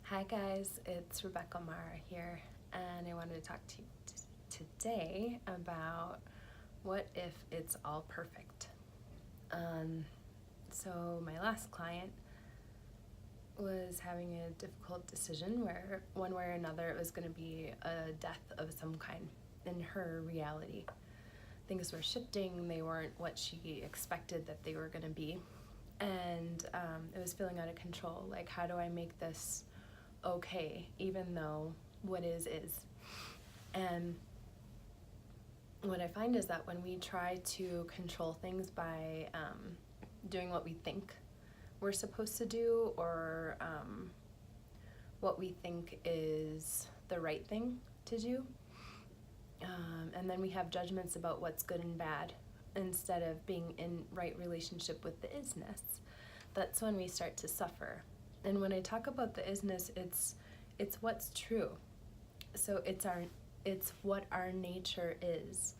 Hi guys, it's Rebecca Mara here, and I wanted to talk to you today about what if it's all perfect. So my last client was having a difficult decision where one way or another it was going to be a death of some kind in her reality. Things were shifting, they weren't what she expected that they were going to be, and it was feeling out of control. Like, how do I make this okay, even though what is. And what I find is that when we try to control things by doing what we think we're supposed to do, or what we think is the right thing to do, and then we have judgments about what's good and bad instead of being in right relationship with the isness, that's when we start to suffer. And when I talk about the isness, it's what's true. So it's what our nature is.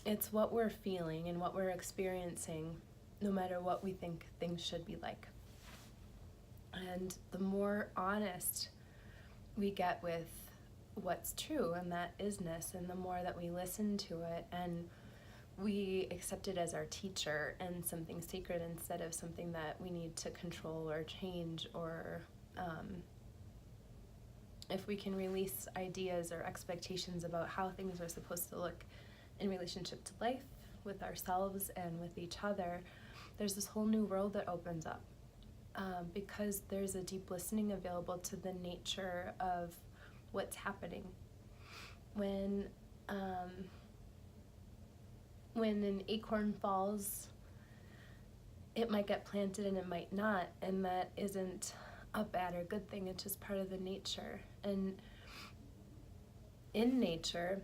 It's what we're feeling and what we're experiencing, no matter what we think things should be like. And the more honest we get with what's true and that isness, and the more that we listen to it and we accept it as our teacher and something sacred instead of something that we need to control or change, or if we can release ideas or expectations about how things are supposed to look in relationship to life, with ourselves and with each other, there's this whole new world that opens up, because there's a deep listening available to the nature of what's happening. When an acorn falls, it might get planted and it might not, and that isn't a bad or good thing. It's just part of the nature. And in nature,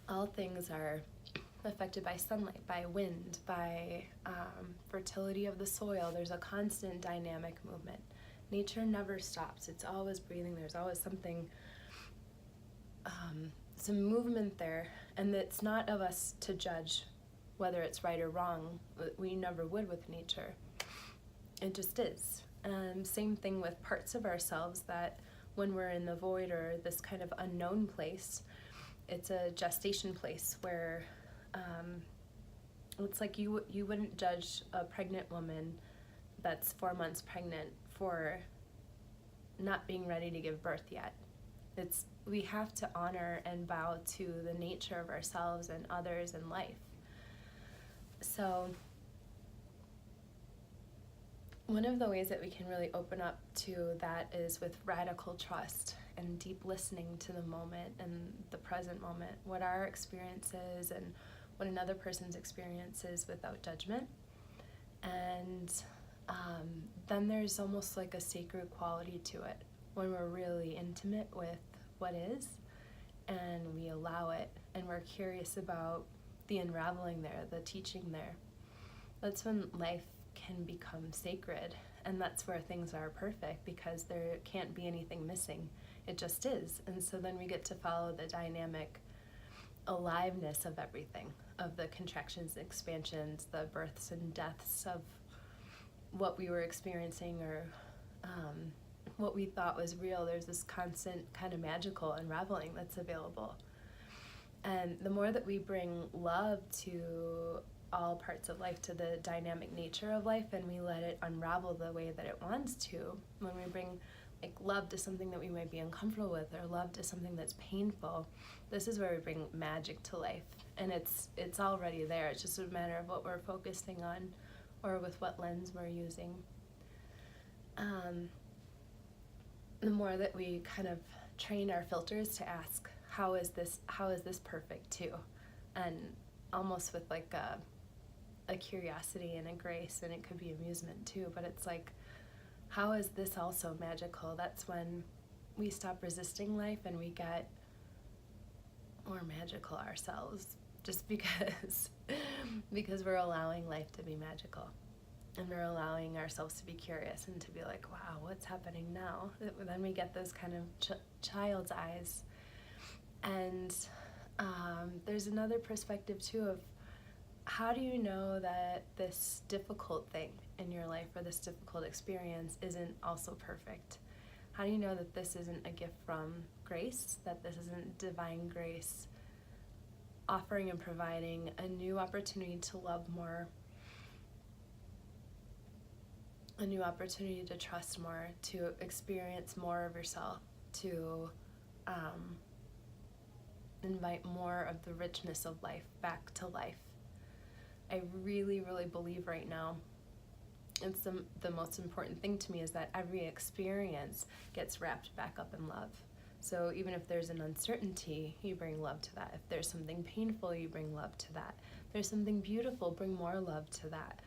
all things are affected by sunlight, by wind, by fertility of the soil. There's a constant dynamic movement. Nature never stops. It's always breathing. There's always something, some movement there. And it's not of us to judge whether it's right or wrong. We never would with nature. It just is. Same thing with parts of ourselves that when we're in the void or this kind of unknown place, it's a gestation place where it's like you wouldn't judge a pregnant woman that's 4 months pregnant for not being ready to give birth yet. We have to honor and bow to the nature of ourselves and others in life. So one of the ways that we can really open up to that is with radical trust and deep listening to the moment and the present moment, what our experience is and what another person's experience is, without judgment. And then there's almost like a sacred quality to it when we're really intimate with what is, and we allow it, and we're curious about the unraveling there, the teaching there. That's when life can become sacred, and that's where things are perfect, because there can't be anything missing. It just is. And so then we get to follow the dynamic aliveness of everything, of the contractions and expansions, the births and deaths of what we were experiencing, or what we thought was real. There's this constant kind of magical unraveling that's available. And the more that we bring love to all parts of life, to the dynamic nature of life, and we let it unravel the way that it wants to, when we bring like love to something that we might be uncomfortable with, or love to something that's painful, this is where we bring magic to life. And it's already there. It's just a matter of what we're focusing on, or with what lens we're using. The more that we kind of train our filters to ask, how is this perfect too? And almost with like a curiosity and a grace, and it could be amusement too, but it's like, how is this also magical? That's when we stop resisting life and we get more magical ourselves, just because we're allowing life to be magical, and we're allowing ourselves to be curious and to be like, wow, what's happening now? Then we get those kind of child's eyes. And there's another perspective too of how do you know that this difficult thing in your life or this difficult experience isn't also perfect? How do you know that this isn't a gift from grace, that this isn't divine grace offering and providing a new opportunity to love more, a new opportunity to trust more, to experience more of yourself, to invite more of the richness of life back to life? I really, really believe right now it's the most important thing to me is that every experience gets wrapped back up in love. So even if there's an uncertainty, you bring love to that. If there's something painful, you bring love to that. If there's something beautiful, bring more love to that.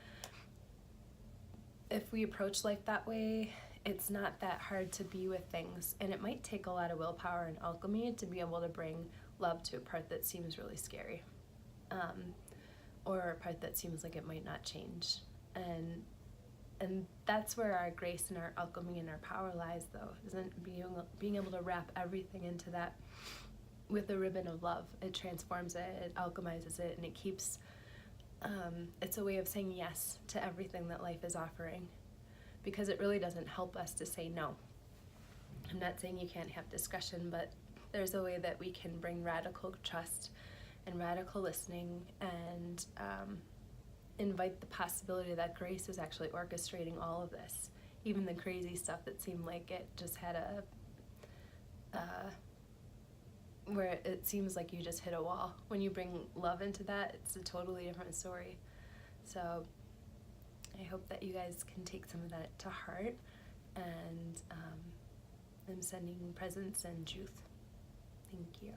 If we approach life that way, it's not that hard to be with things, and it might take a lot of willpower and alchemy to be able to bring love to a part that seems really scary, or a part that seems like it might not change. And that's where our grace and our alchemy and our power lies, though, isn't being able to wrap everything into that with a ribbon of love. It transforms it, it alchemizes it, and it keeps, it's a way of saying yes to everything that life is offering, because it really doesn't help us to say no. I'm not saying you can't have discussion, but there's a way that we can bring radical trust and radical listening and invite the possibility that grace is actually orchestrating all of this, even the crazy stuff that seemed like it just had where it seems like you just hit a wall. When you bring love into that, it's a totally different story. So I hope that you guys can take some of that to heart, and I'm sending presence and truth. Thank you.